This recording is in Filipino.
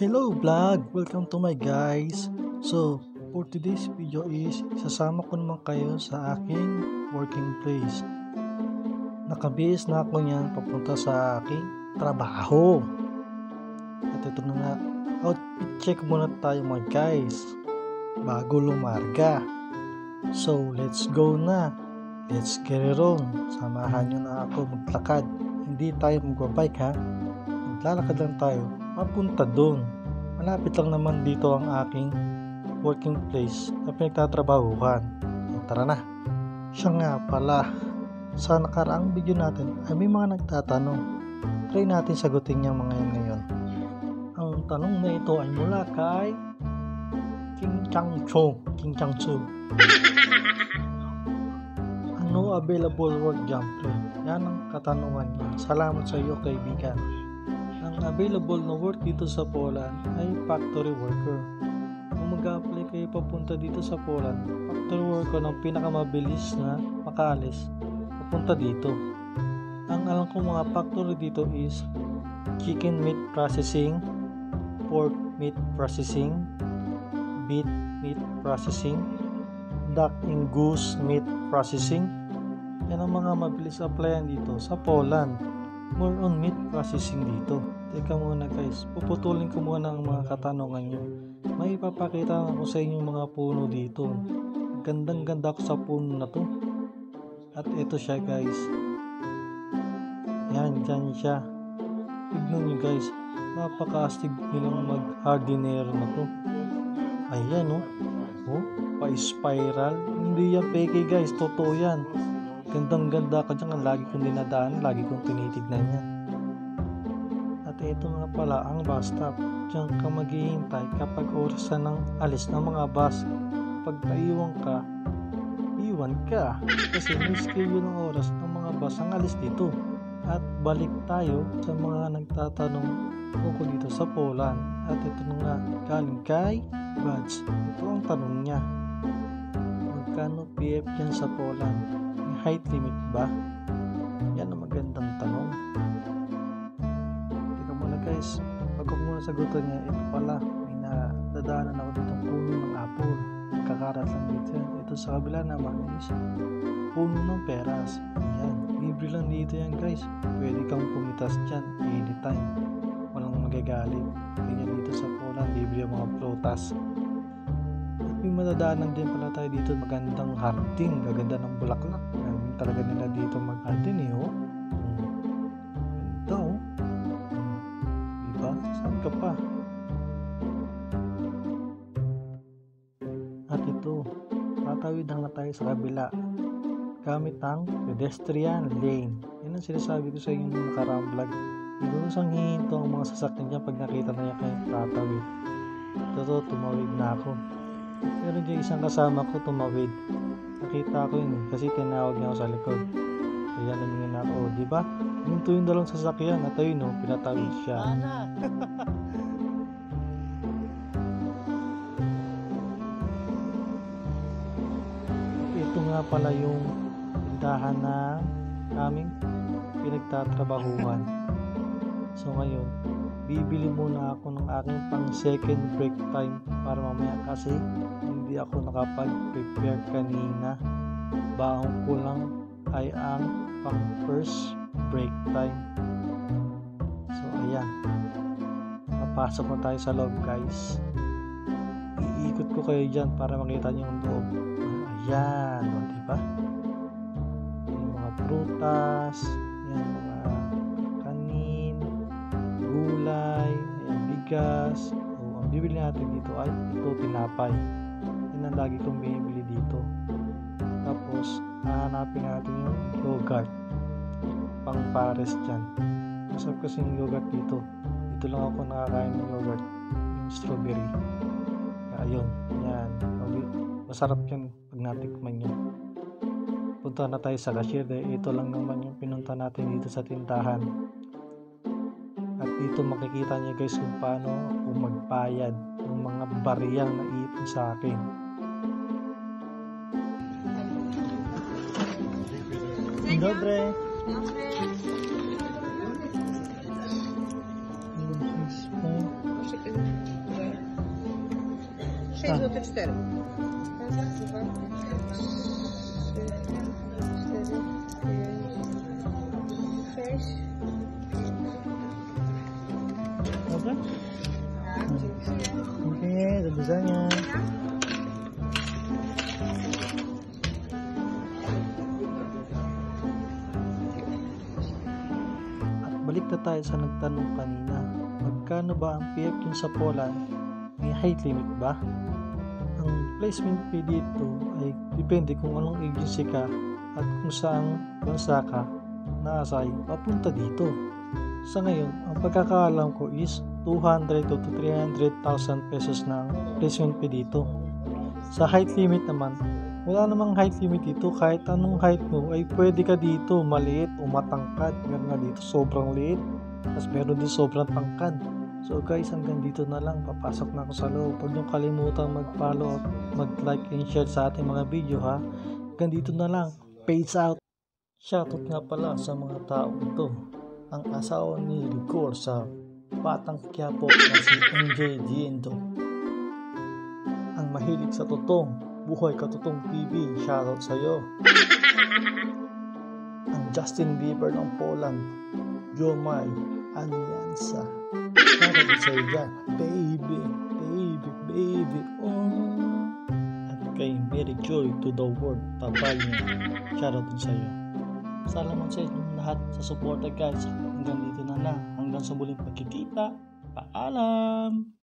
Hello vlog! Welcome to my guys. So, for today's video is sasama ko naman kayo sa aking working place. Nakabihis na ako niyan papunta sa aking trabaho. At ito na nga, outfit check muna tayo mga guys bago lumarga. So, let's go na. Let's get it on. Samahan nyo na ako maglakad. Hindi tayo magbabike ha. Maglalakad lang tayo papunta doon. Malapit lang naman dito ang aking working place na pinagtatrabahuhan. Tara na. Siya nga pala, sa nakaraang video natin ay may mga nagtatanong. Try natin sagutin niya mga yan ngayon. Ang tanong na ito ay mula kay King Chang Chu. Ano available work jump plan? Yan ang katanungan niya. Salamat sa iyo kaibigan. Ang available na work dito sa Poland ay factory worker. Kung mag-apply kayo papunta dito sa Poland, factory worker ng pinakamabilis na makaalis papunta dito. Ang alam ko mga factory dito is chicken meat processing, pork meat processing, beef meat processing, duck and goose meat processing. Yan ang mga mabilis applyan dito sa Poland. More on meat processing dito. Teka muna guys, puputulin ko muna ang mga katanungan nyo. May ipapakita ako sa inyo mga puno dito. Gandang ganda ko sa puno na to. At ito siya guys. Yan, dyan siya. Tignan nyo guys, napaka-astig nilang mag-hardinero na to. Ayan oh, pa-spiral. Hindi yan peke guys, totoo yan. Gandang ganda ka dyan, lagi kong dinadaan, lagi kong tinitignan yan. At ito nga pala ang bus stop. Diyan ka maghihintay kapag orasan ng alis ng mga bus. Kapag naiwan ka, iwan ka. Kasi may schedule ng oras ng mga bus ang alis dito. At balik tayo sa mga nagtatanong tungkol dito sa Poland. At ito nga galing kay Buds. Ito ang tanong niya. Magkano PF dyan sa Poland? Height limit ba? Yan ang magandang tanong. Teka muna guys, bago ko muna sagutan niya, ito pala, may nadadaanan ako ditong puno ng apple. Kakarat lang dito yan. Ito sa kabila naman is puno ng peras. Yan, libre lang dito yan guys. Pwede kang pumitas dyan anytime. Walang magagalit. Kaya dito sa Poland, libre ang mga prutas. May madadaanan din pala tayo dito, magandang harding, gaganda ng bulaklak. Galing talaga nila dito mag-harding eh oh. Ganda oh. Diba? Saan ka pa? At ito, tatawid na tayo sa kabila gamit ang pedestrian lane. Yan ang sinasabi ko sa inyo nung nakaraang vlog. Igusang hihinto ang mga sasakyan dyan pag nakita na yan kayo tatawid. Ito, tumawid na ako. Pero dyan isang kasama ko tumawid. Nakita ko yun kasi tinawag niya ako sa likod. Kaya namingin ako, di ba? Hinto yung dalawang sasakyan at ayun no, pinatawid siya. Ito nga pala yung tindahan na aming pinagtatrabahuhan. So ngayon, bibili muna ako ng aking pang second break time para mamaya kasi hindi ako nakapag-prepare kanina. Baon ko lang ay ang pang first break time. So ayan, papasok na tayo sa loob guys. Iikot ko kayo dyan para makita nyo yung loob. Ayan, o diba? Yung mga prutas, yung mga kanin, gulay, ayan, bigas. Ang bibili natin dito ay ito, tinapay. Yan ang lagi kong binibili dito. Tapos hahanapin natin yung yogurt, pang pares dyan. Masarap kasi yung yogurt dito. Dito lang ako nakakain ng yogurt, yung strawberry. Ayun, yan, masarap yan pag natikman nyo. Punta na tayo sa cashier dahil ito lang naman yung pinunta natin dito sa tindahan. At dito makikita nyo guys kung paano ako magbayad ng mga bariyang naipon sa akin. Dobre. Dobre. Şey otur isterim. Okay? Okay, tulisannya. At balik na tayo sa nagtanong kanina. Magkano ba ang PF yun sa Poland? May height limit ba? Ang placement fee dito ay depende kung anong agency ka at kung saang bansa ka na-assign papunta dito. Sa ngayon, ang pagkakaalam ko is 200 to 300,000 pesos na ang placement fee dito. Sa height limit naman, wala namang height limit dito. Kahit anong height mo ay pwede ka dito, maliit o matangkad. Meron nga dito sobrang liit, tapos meron din sobrang tangkad. So guys, hanggang dito na lang. Papasok na ako sa loob. Huwag niyong kalimutan mag-follow at mag-like and share sa ating mga video ha. Hanggang dito na lang. Peace out. Shoutout nga pala sa mga taong ito. Ang asawa ni Rigor sa Batang Quiapo na si MJ Diendo. Ang mahilig sa totong Buhay Katutong TV, shoutout sa'yo. Ang Justin Bieber ng Poland, Jomai Alianza, shoutout sa'yo dyan, baby, baby, baby, oh. At kay Mary Joy to the world, Tabalya, shoutout din sa'yo. Salamat sa inyong lahat sa suporta guys. Hanggang dito na lang. Hanggang sa muling pagkikita. Paalam!